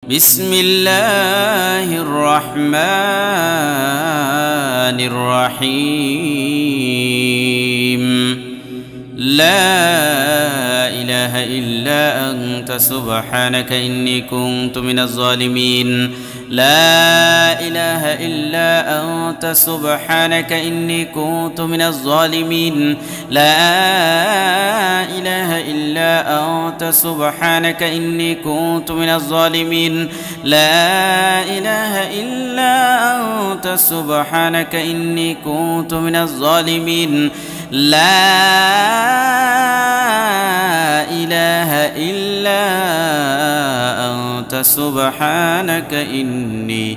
بسم الله الرحمن الرحيم لا إله إلا أنت سبحانك إني كنت من الظالمين لا إله إلا أنت سبحانك إني كنت من الظالمين لا إله إلا أنت سبحانك إني كنت من الظالمين لا إله إلا أنت سبحانك إني كنت من الظالمين لا إله إلا أنت سبحانك إني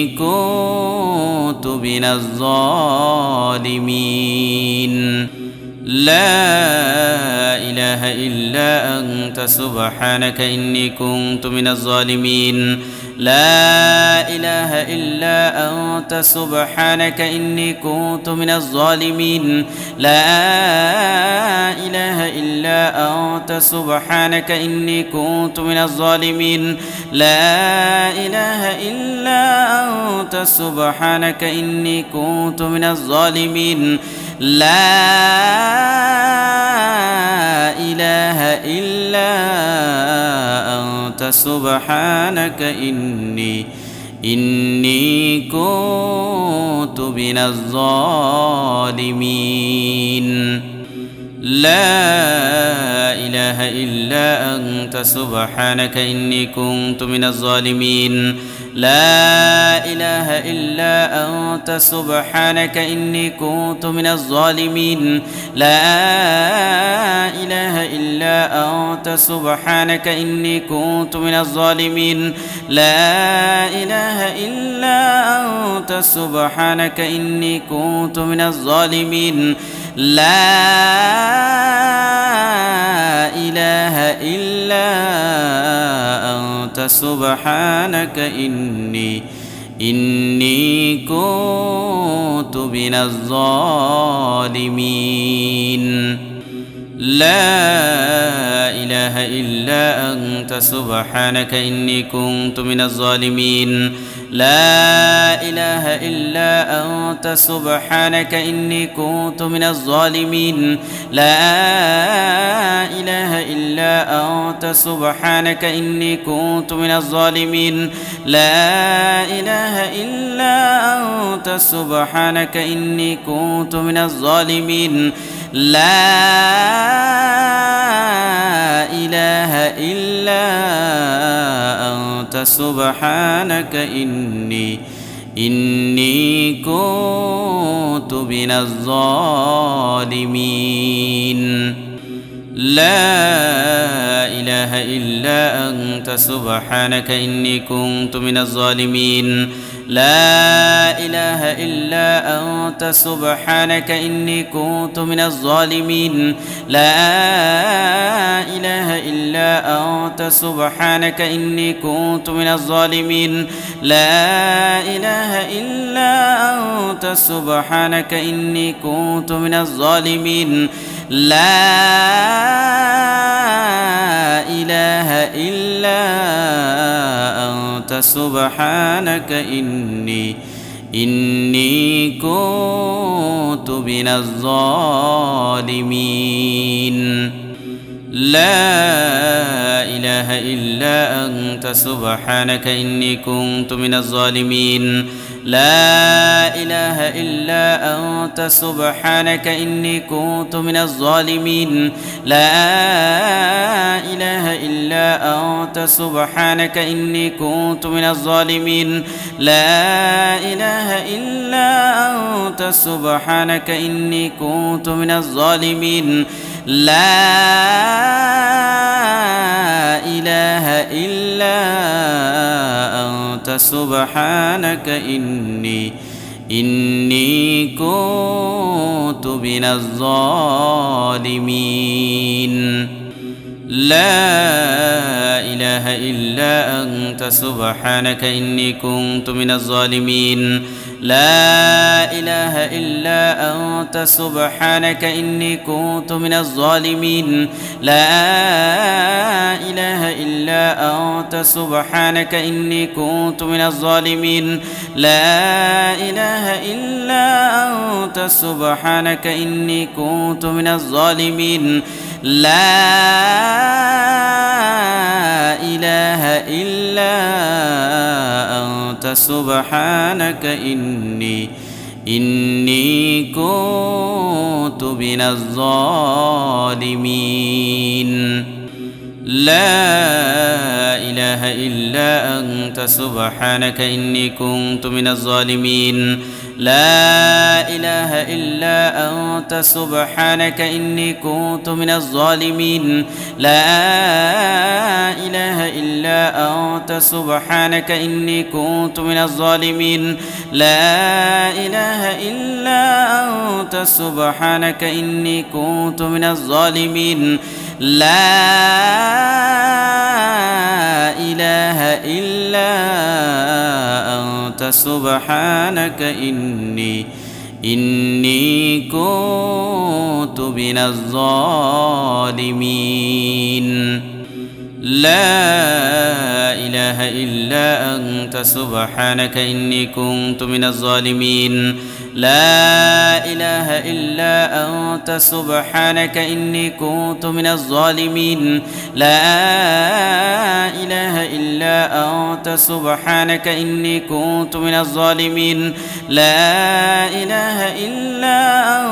كنت من الظالمين لا إله إلا أنت سبحانك إني كنت من الظالمين لا إله إلا أنت سبحانك إني كنت من الظالمين لا إله إلا أنت سبحانك إني كنت من الظالمين لا إله إلا أنت سبحانك إني كنت من الظالمين لا إله إلا أنت سبحانك إني كنت من الظالمين لا إله إلا أنت سبحانك إني كنت من الظالمين لا إله إلا أنت سبحانك إني كنت من الظالمين لا إله إلا أنت سبحانك إني كنت من الظالمين لا إله إلا أنت سبحانك إني كنت من الظالمين لا إله إلا أنت سبحانك إني كنت من الظالمين لا إله إلا أنت سبحانك إني كنت من الظالمين لا إله إلا أنت سبحانك إني كنت من الظالمين لا إله إلا أنت سبحانك إني كنت من الظالمين لا إله إلا أنت سبحانك إني كنت من الظالمين لا إله إلا أنت سبحانك إني كنت من الظالمين لا إله إلا أنت سبحانك إني كنت من الظالمين لا إله إلا أنت سبحانك إني كنت من الظالمين لا إله إلا أنت سبحانك إني كنت من الظالمين لا إله إلا أنت سبحانك إني كنت من الظالمين لا إله إلا أنت سبحانك إني كنت من الظالمين لا إله إلا أنت سبحانك إني كنت من الظالمين لا إله إلا أنت سبحانك إني كنت من الظالمين لا إله إلا أنت سبحانك إني كنت من الظالمين لا إله إلا أنت سبحانك إني كنت من الظالمين لا إله إلا أنت سبحانك إني كنت من الظالمين لا إله إلا أنت سبحانك إني كنت من الظالمين لا إله إلا أنت سبحانك إني كنت من الظالمين لا إله إلا أنت سبحانك إني كنت من الظالمين لا إله إلا أنت سبحانك إني كنت من الظالمين لا إله إلا أنت سبحانك إني كنت من الظالمين لا إله إلا أنت سبحانك إني كنت من الظالمين لا إله إلا أنت سبحانك إني كنت من الظالمين لا إله إلا أنت سبحانك إني كنت من الظالمين لا إله إلا أنت سبحانك إني كنت من الظالمين لا إله إلا أنت سبحانك إني كنت من الظالمين لا إله إلا أنت سبحانك إني كنت من الظالمين لا إله إلا أنت سبحانك إني كنت من الظالمين لا إله إلا أنت سبحانك إني كنت من الظالمين لا إله إلا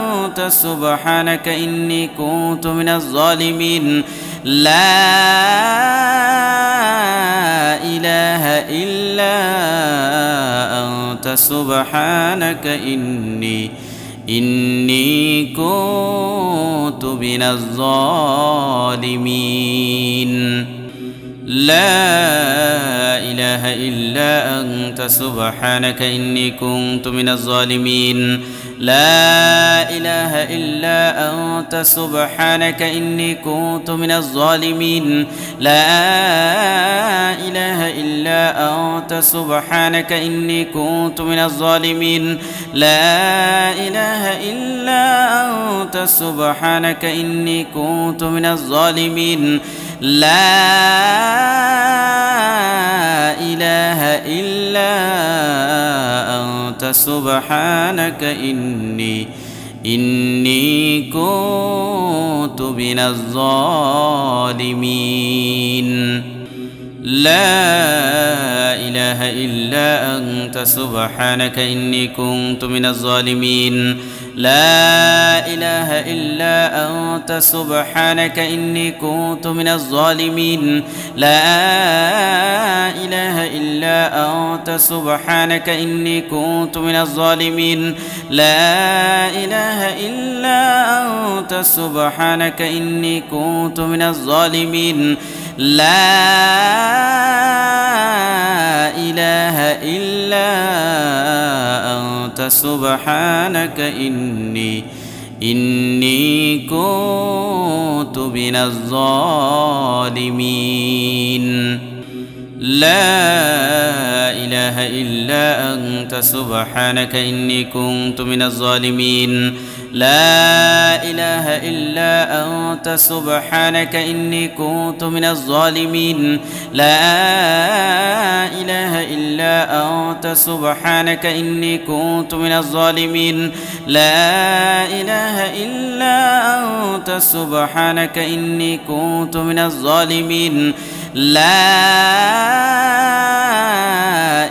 أنت سبحانك إني كنت من الظالمين لا إله إلا أنت سبحانك إني كنت من الظالمين لا إله إلا أنت سبحانك إني كنت من الظالمين لا إله إلا أنت سبحانك إني كنت من الظالمين لا إله إلا أنت سبحانك إني كنت من الظالمين لا إله إلا أنت سبحانك إني كنت من الظالمين لا إله إلا أنت سبحانك إني كنت من الظالمين لا إله إلا أنت سبحانك إني كنت من الظالمين لا إله إلا أنت سبحانك إني كنت من الظالمين لا إله إلا أنت سبحانك إني كنت من الظالمين لا إله إلا أنت سبحانك إني كنت من الظالمين لا إله إلا أنت سبحانك إني كنت من الظالمين لا إله إلا أنت سبحانك إني كنت من الظالمين لا إله إلا أنت سبحانك إني كنت من الظالمين لا إله إلا أنت سبحانك إني كنت من الظالمين لا إله إلا أنت سبحانك إني كنت من الظالمين لا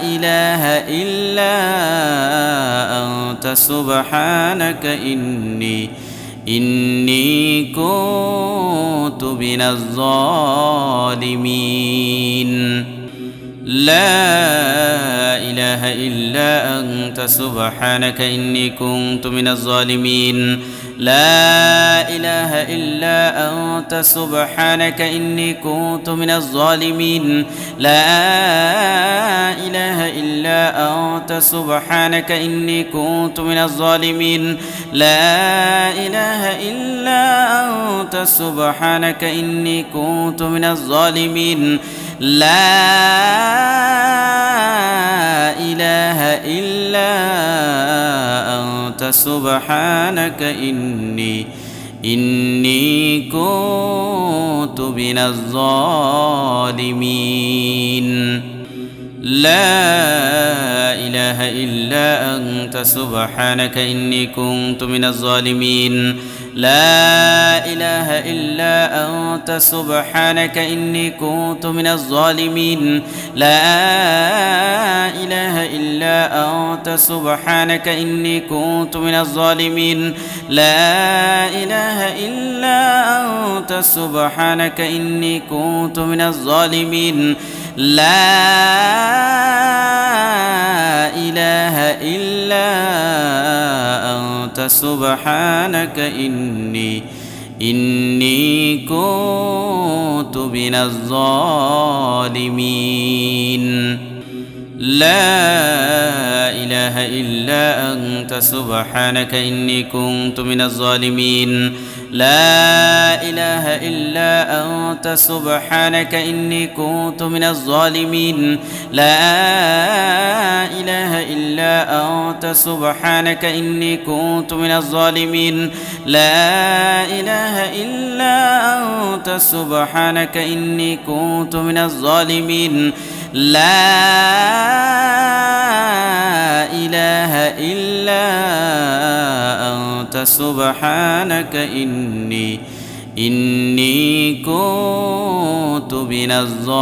إله إلا أنت سبحانك إني كنت من الظالمين لا إله إلا أنت سبحانك إني كنت من الظالمين لا إله إلا أنت سبحانك إني كنت من الظالمين لا إله إلا أنت سبحانك إني كنت من الظالمين لا إله إلا أنت سبحانك إني كنت من الظالمين لا إله إلا أنت سبحانك إني كنت من الظالمين لا إله إلا أنت سبحانك إني كنت من الظالمين لا إله إلا أنت سبحانك إني كنت من الظالمين لا إله إلا أنت سبحانك إني كنت من الظالمين لا إله إلا أنت سبحانك إني كنت من الظالمين لا إله إلا أنت سبحانك إني كنت من الظالمين لا إله إلا أنت سبحانك إني كنت من الظالمين لا إله إلا أنت سبحانك إني كنت من الظالمين لا إله إلا أنت سبحانك إني كنت من الظالمين لا إله إلا أنت سبحانك إني كنت من الظالمين لا إله إلا أنت سبحانك إني كنت من الظالمين